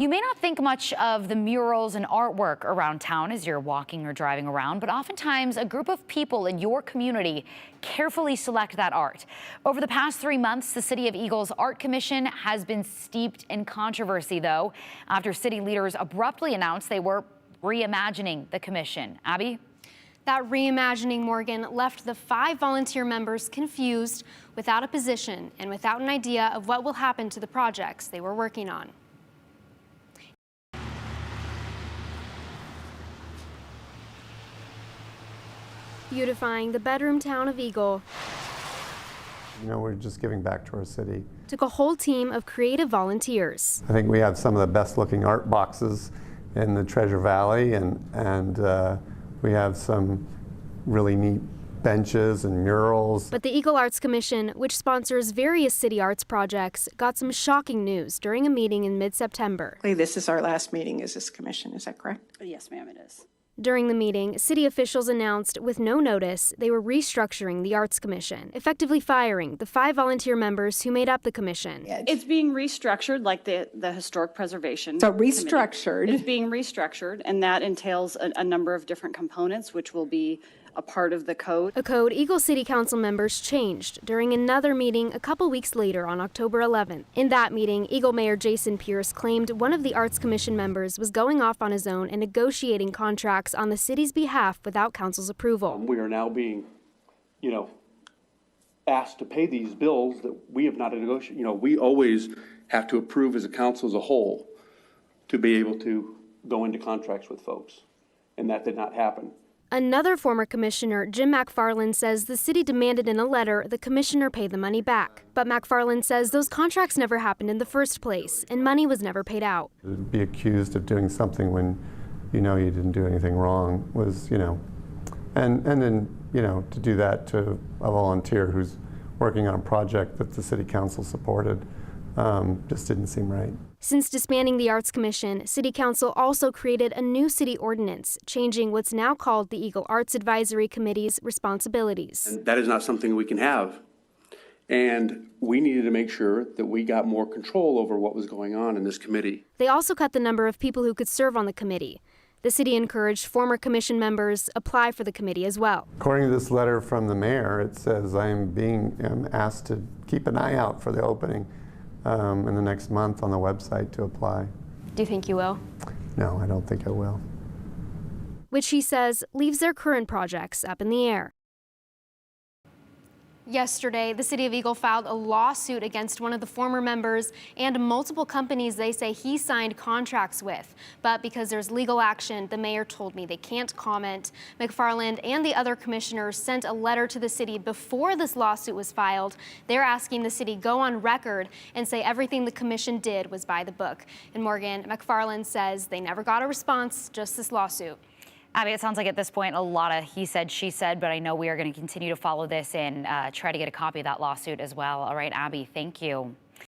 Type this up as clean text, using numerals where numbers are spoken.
You may not think much of the murals and artwork around town as you're walking or driving around, but oftentimes a group of people in your community carefully select that art. Over the past 3 months, the City of Eagles Art Commission has been steeped in controversy, though, after city leaders abruptly announced they were reimagining the commission. Abby? That reimagining, Morgan, left the 5 volunteer members confused, without a position, and without an idea of what will happen to the projects they were working on. Beautifying the bedroom town of Eagle. You know, we're just giving back to our city. Took a whole team of creative volunteers. I think we have some of the best looking art boxes in the Treasure Valley, and we have some really neat benches and murals. But the Eagle Arts Commission, which sponsors various city arts projects, got some shocking news during a meeting in mid-September. This is our last meeting as this commission, is that correct? Yes, ma'am, it is. During the meeting, city officials announced with no notice they were restructuring the Arts Commission, effectively firing the 5 volunteer members who made up the commission. It's being restructured like the Historic Preservation. So restructured. It's being restructured, and that entails a number of different components, which will be a part of the code. A code Eagle City Council members changed during another meeting a couple weeks later on October 11th. In that meeting, Eagle Mayor Jason Pierce claimed one of the Arts Commission members was going off on his own and negotiating contracts on the city's behalf without council's approval. We are now being, asked to pay these bills that we have not negotiated. We always have to approve as a council as a whole to be able to go into contracts with folks, and that did not happen. Another former commissioner, Jim McFarland, says the city demanded in a letter the commissioner pay the money back. But McFarland says those contracts never happened in the first place, and money was never paid out. To be accused of doing something when you didn't do anything wrong was, and then, to do that to a volunteer who's working on a project that the city council supported just didn't seem right. Since disbanding the Arts Commission, City Council also created a new city ordinance, changing what's now called the Eagle Arts Advisory Committee's responsibilities. And that is not something we can have. And we needed to make sure that we got more control over what was going on in this committee. They also cut the number of people who could serve on the committee. The city encouraged former commission members apply for the committee as well. According to this letter from the mayor, it says I'm asked to keep an eye out for the opening in the next month on the website to apply. Do you think you will? No, I don't think I will. Which he says leaves their current projects up in the air. Yesterday, the City of Eagle filed a lawsuit against one of the former members and multiple companies they say he signed contracts with. But because there's legal action, the mayor told me they can't comment. McFarland and the other commissioners sent a letter to the city before this lawsuit was filed. They're asking the city go on record and say everything the commission did was by the book. And Morgan, McFarland says they never got a response, just this lawsuit. Abby, it sounds like at this point a lot of he said, she said, but I know we are going to continue to follow this and try to get a copy of that lawsuit as well. All right, Abby, thank you.